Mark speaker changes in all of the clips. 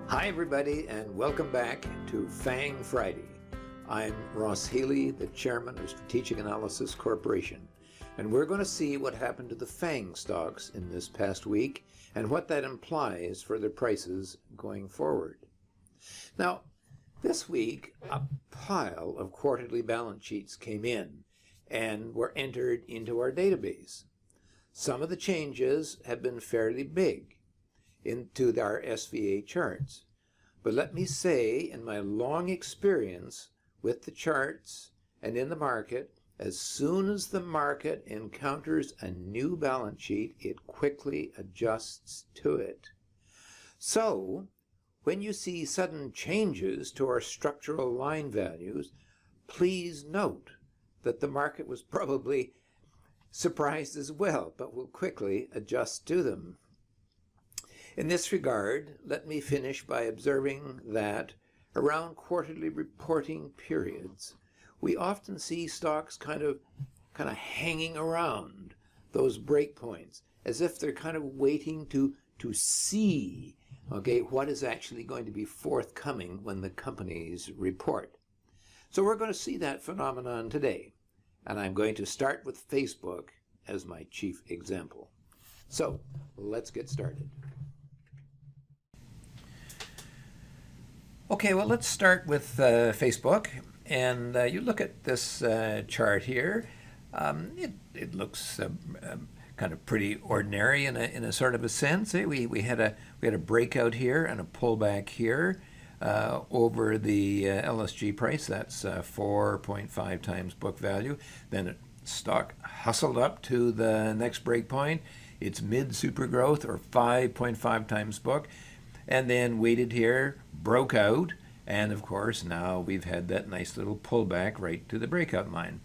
Speaker 1: Hi everybody, and welcome back to FANG Friday. I'm Ross Healy, the chairman of Strategic Analysis Corporation, and we're going to see what happened to the FANG stocks in this past week and what that implies for their prices going forward. Now, this week, a pile of quarterly balance sheets came in and were entered into our database. Some of the changes have been fairly big into our SVA charts. But let me say, in my long experience with the charts and in the market, as soon as the market encounters a new balance sheet, it quickly adjusts to it. So, when you see sudden changes to our structural line values, please note that the market was probably surprised as well, but will quickly adjust to them. In this regard, let me finish by observing that around quarterly reporting periods, we often see stocks kind of hanging around those breakpoints, as if they're kind of waiting to see, what is actually going to be forthcoming when the companies report. So we're going to see that phenomenon today, and I'm going to start with Facebook as my chief example. So let's get started. Okay, well, let's start with Facebook, and you look at this chart here. It looks kind of pretty ordinary in a sort of a sense. We had a breakout here and a pullback here over the LSG price. That's 4.5 times book value. Then stock hustled up to the next break point. It's mid super growth, or 5.5 times book. And then waited here, broke out, and of course now we've had that nice little pullback right to the breakout line.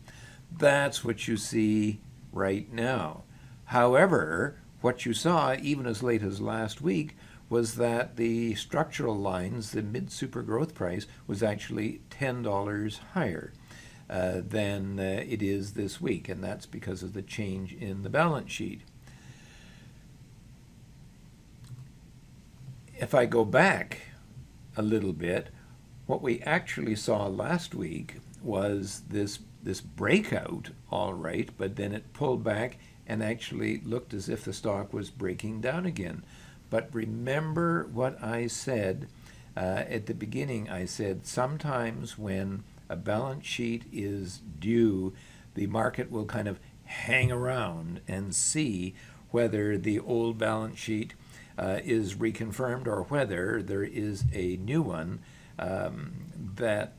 Speaker 1: That's what you see right now. However, what you saw even as late as last week was that the structural lines, the mid-super growth price, was actually $10 higher than it is this week, and that's because of the change in the balance sheet. If I go back a little bit, what we actually saw last week was this breakout, all right, but then it pulled back and actually looked as if the stock was breaking down again. But remember what I said at the beginning. I said sometimes when a balance sheet is due, the market will kind of hang around and see whether the old balance sheet is reconfirmed or whether there is a new one that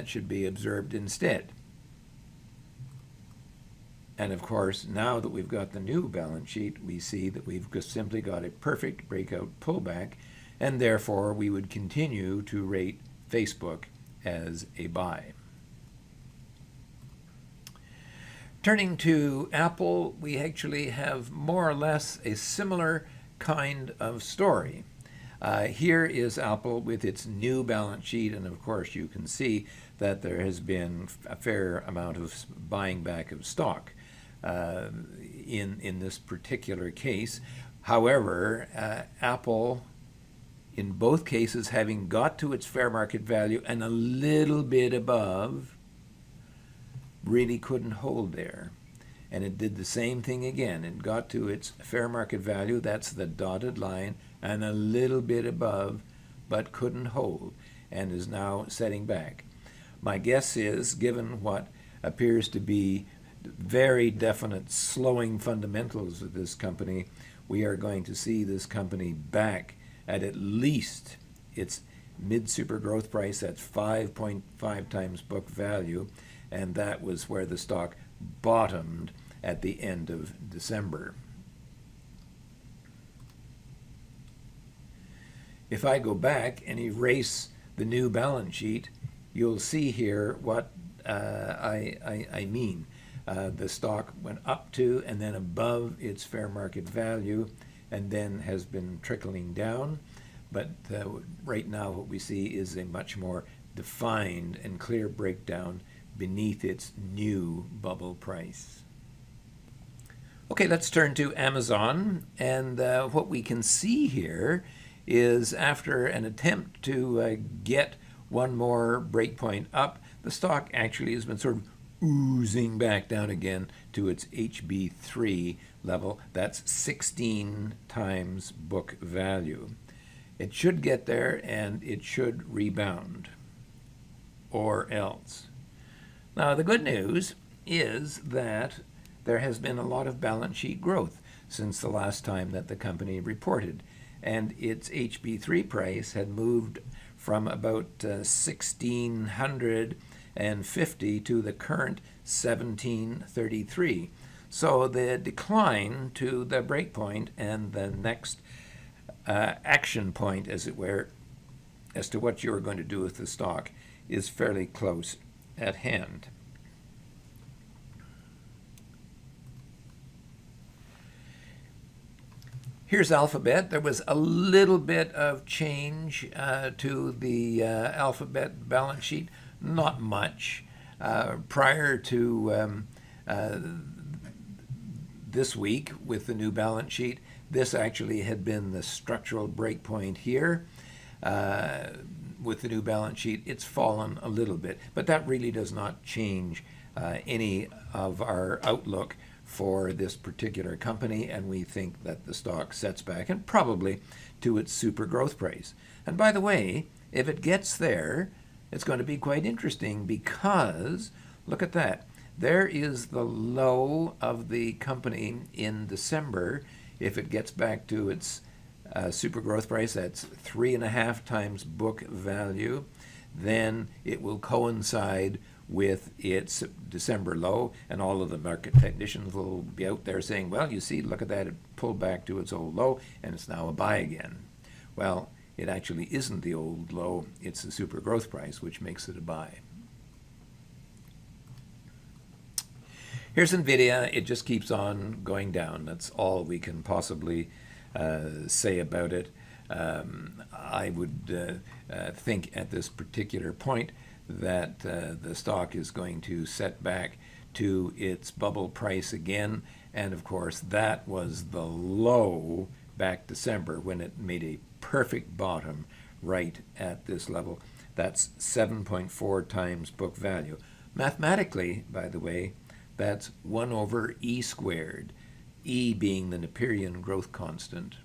Speaker 1: should be observed instead. And of course, now that we've got the new balance sheet, we see that we've just simply got a perfect breakout pullback, and therefore we would continue to rate Facebook as a buy. Turning to Apple, we actually have more or less a similar kind of story. Here is Apple with its new balance sheet, and of course you can see that there has been a fair amount of buying back of stock in this particular case. However, Apple, in both cases, having got to its fair market value and a little bit above, really couldn't hold there. And it did the same thing again. It got to its fair market value, that's the dotted line, and a little bit above, but couldn't hold, and is now setting back. My guess is, given what appears to be very definite slowing fundamentals of this company, we are going to see this company back at least its mid-super growth price. That's 5.5 times book value, and that was where the stock bottomed at the end of December. If I go back and erase the new balance sheet, you'll see here what I mean. The stock went up to and then above its fair market value, and then has been trickling down. But right now what we see is a much more defined and clear breakdown beneath its new bubble price. Okay, let's turn to Amazon, and what we can see here is after an attempt to get one more breakpoint up, the stock actually has been sort of oozing back down again to its HB3 level. That's 16 times book value. It should get there and it should rebound, or else. Now, the good news is that there has been a lot of balance sheet growth since the last time that the company reported, and its HB3 price had moved from about 1,650 to the current 1,733. So the decline to the breakpoint and the next action point, as it were, as to what you're going to do with the stock is fairly close at hand. Here's Alphabet. There was a little bit of change to the Alphabet balance sheet, not much. Prior to this week with the new balance sheet, this actually had been the structural breakpoint here. With the new balance sheet, it's fallen a little bit, but that really does not change any of our outlook for this particular company, and we think that the stock sets back, and probably to its super growth price. And by the way, if it gets there, it's going to be quite interesting, because look at that. There is the low of the company in December. If it gets back to its super growth price, that's 3.5 times book value, then it will coincide with its December low, and all of the market technicians will be out there saying, well, you see, look at that, it pulled back to its old low, and it's now a buy again. Well, it actually isn't the old low, it's the super growth price, which makes it a buy. Here's NVIDIA. It just keeps on going down. That's all we can possibly say about it. I would think at this particular point that the stock is going to set back to its bubble price again, and of course that was the low back December when it made a perfect bottom right at this level. That's 7.4 times book value. Mathematically, by the way, that's 1 over E squared, E being the Napierian growth constant.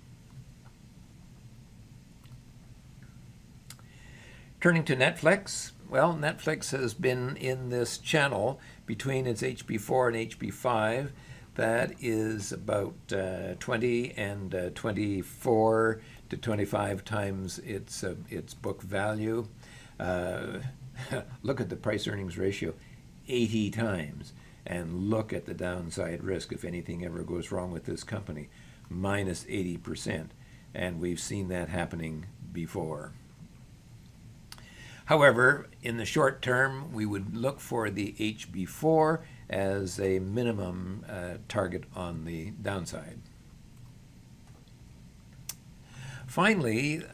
Speaker 1: Turning to Netflix, well, Netflix has been in this channel between its HB4 and HB5. That is about 20 and 24 to 25 times its book value. Look at the price-earnings ratio, 80 times. And look at the downside risk if anything ever goes wrong with this company, minus 80%. And we've seen that happening before. However, in the short term, we would look for the HB4 as a minimum target on the downside. Finally,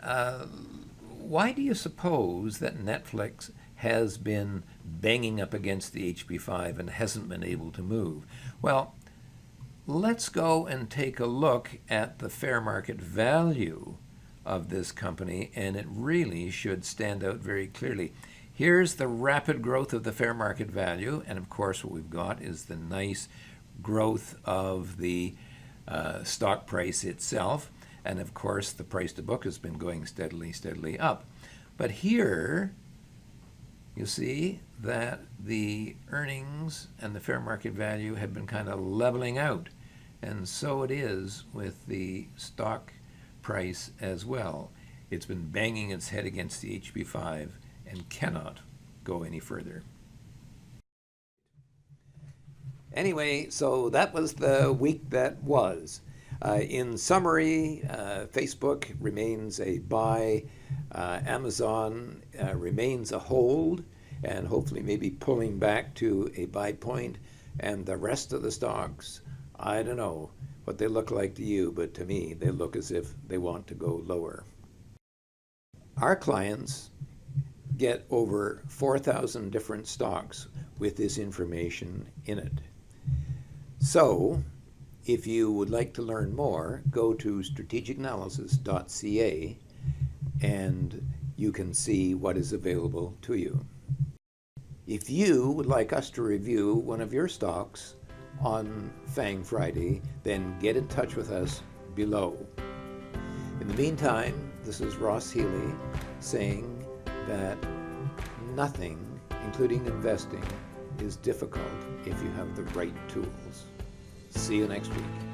Speaker 1: why do you suppose that Netflix has been banging up against the HB5 and hasn't been able to move? Well, let's go and take a look at the fair market value of this company, and it really should stand out very clearly. Here's the rapid growth of the fair market value, and of course what we've got is the nice growth of the stock price itself, and of course the price to book has been going steadily up. But here you see that the earnings and the fair market value have been kind of leveling out, and so it is with the stock price as well. It's been banging its head against the HB5 and cannot go any further. Anyway, so that was the week that was. In summary, Facebook remains a buy, Amazon remains a hold, and hopefully maybe pulling back to a buy point, and the rest of the stocks, I don't know what they look like to you, but to me they look as if they want to go lower. Our clients get over 4,000 different stocks with this information in it. So if you would like to learn more, go to strategicanalysis.ca and you can see what is available to you. If you would like us to review one of your stocks on FANG Friday, then get in touch with us below. In the meantime, this is Ross Healy saying that nothing, including investing, is difficult if you have the right tools. See you next week.